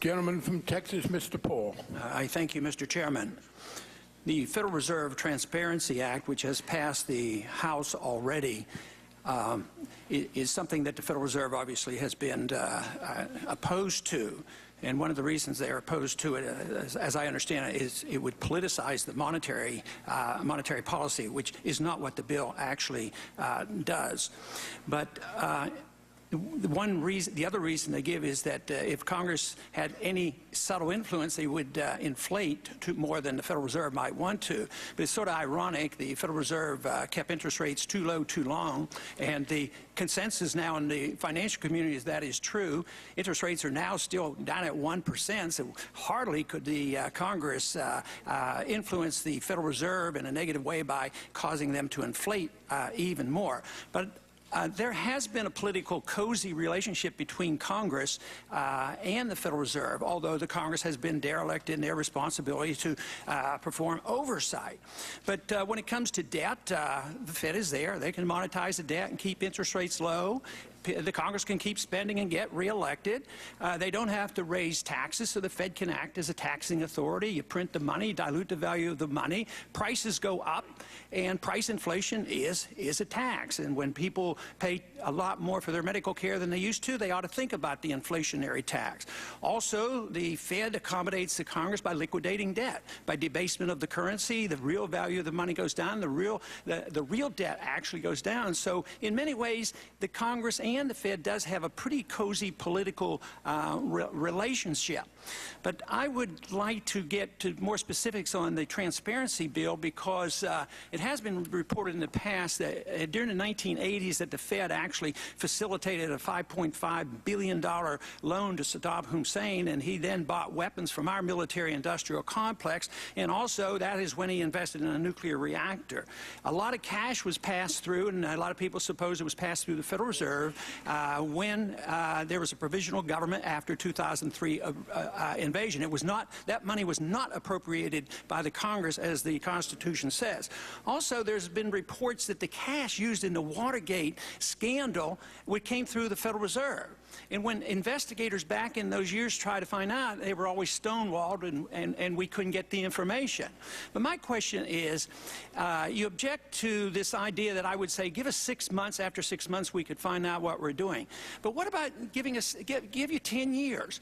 Gentleman from Texas, Mr. Paul. I thank you, Mr. Chairman. The Federal Reserve Transparency Act, which has passed the House already, is something that the Federal Reserve obviously has been opposed to. And one of the reasons they are opposed to it, as I understand it, is it would politicize the monetary policy, which is not what the bill actually does. But the other reason they give is that if Congress had any subtle influence, they would inflate more than the Federal Reserve might want to. But it's sort of ironic. The Federal Reserve kept interest rates too low too long, and the consensus now in the financial community is that is true. Interest rates are now still down at 1%, so hardly could the Congress influence the Federal Reserve in a negative way by causing them to inflate even more. But there has been a political cozy relationship between Congress and the Federal Reserve, although the Congress has been derelict in their responsibility to perform oversight. But when it comes to debt, the Fed is there. They can monetize the debt and keep interest rates low. The Congress can keep spending and get reelected. They don't have to raise taxes, so the Fed can act as a taxing authority. You print the money, dilute the value of the money. Prices go up, and price inflation is a tax. And when people pay a lot more for their medical care than they used to, they ought to think about the inflationary tax. Also, the Fed accommodates the Congress by liquidating debt. By debasement of the currency, the real value of the money goes down, the real debt actually goes down. So in many ways, the Congress and the Fed does have a pretty cozy political relationship. But I would like to get to more specifics on the transparency bill, because it has been reported in the past that during the 1980s that the Fed actually facilitated a $5.5 billion loan to Saddam Hussein, and he then bought weapons from our military-industrial complex, and also that is when he invested in a nuclear reactor. A lot of cash was passed through, and a lot of people suppose it was passed through the Federal Reserve when there was a provisional government after 2003 invasion. It was not, that money was not appropriated by the Congress as the Constitution says. Also, there's been reports that the cash used in the Watergate scandal came through the Federal Reserve. And when investigators back in those years tried to find out, they were always stonewalled, and we couldn't get the information. But my question is, you object to this idea that I would say, give us 6 months. After 6 months, we could find out what we're doing. But what about giving us, give you 10 years?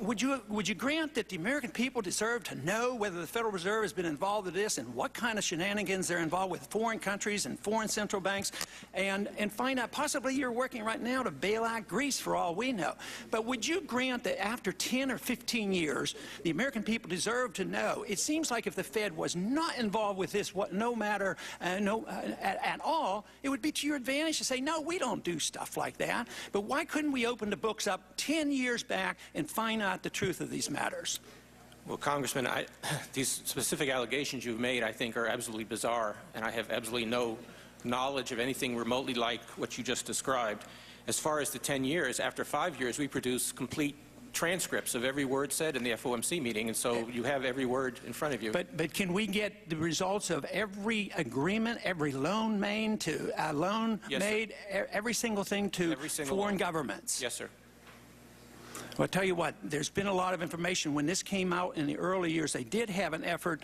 Would you grant that the American people deserve to know whether the Federal Reserve has been involved in this and what kind of shenanigans they're involved with foreign countries and foreign central banks, and find out, possibly you're working right now to bail out Greece for all we know. But would you grant that after 10 or 15 years, the American people deserve to know? It seems like if the Fed was not involved with this, at all, it would be to your advantage to say, no, we don't do stuff like that. But why couldn't we open the books up 10 years back and find out the truth of these matters? Well, Congressman, these specific allegations you've made, I think, are absolutely bizarre, and I have absolutely no knowledge of anything remotely like what you just described. As far as the 10 years, after 5 years, we produce complete transcripts of every word said in the FOMC meeting, and so you have every word in front of you. But can we get the results of every agreement, every loan made to every single thing to foreign governments? Yes, sir. Well, I'll tell you what, there's been a lot of information. When this came out in the early years, they did have an effort,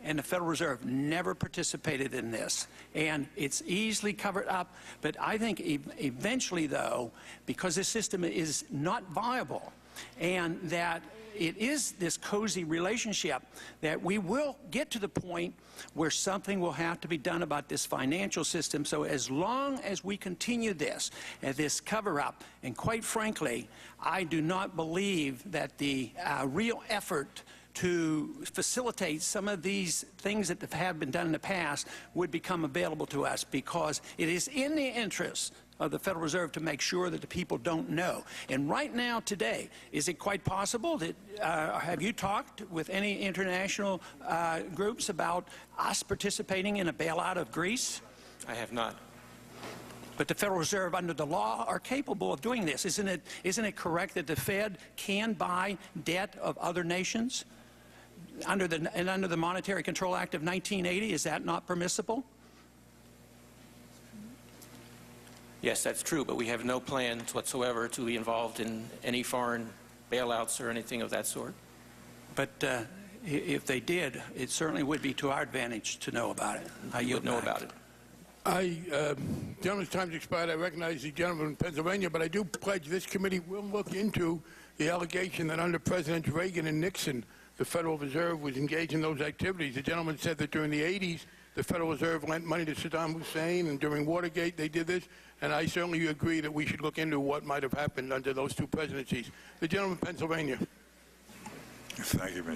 and the Federal Reserve never participated in this. And it's easily covered up. But I think eventually, though, because this system is not viable, and that it is this cozy relationship, that we will get to the point where something will have to be done about this financial system. So as long as we continue this cover-up, and quite frankly, I do not believe that the real effort to facilitate some of these things that have been done in the past would become available to us, because it is in the interest of the Federal Reserve to make sure that the people don't know. And right now, today, is it quite possible that, have you talked with any international groups about us participating in a bailout of Greece? I have not. But the Federal Reserve, under the law, are capable of doing this. Isn't it correct that the Fed can buy debt of other nations? Under the Monetary Control Act of 1980, is that not permissible? Yes, that's true, but we have no plans whatsoever to be involved in any foreign bailouts or anything of that sort. But if they did, it certainly would be to our advantage to know about it. You would know about it. Gentleman's time's expired. I recognize the gentleman from Pennsylvania, but I do pledge this committee will look into the allegation that under Presidents Reagan and Nixon, the Federal Reserve was engaged in those activities. The gentleman said that during the 80s, the Federal Reserve lent money to Saddam Hussein, and during Watergate they did this, and I certainly agree that we should look into what might have happened under those two presidencies. The gentleman from Pennsylvania. Thank you, Mr.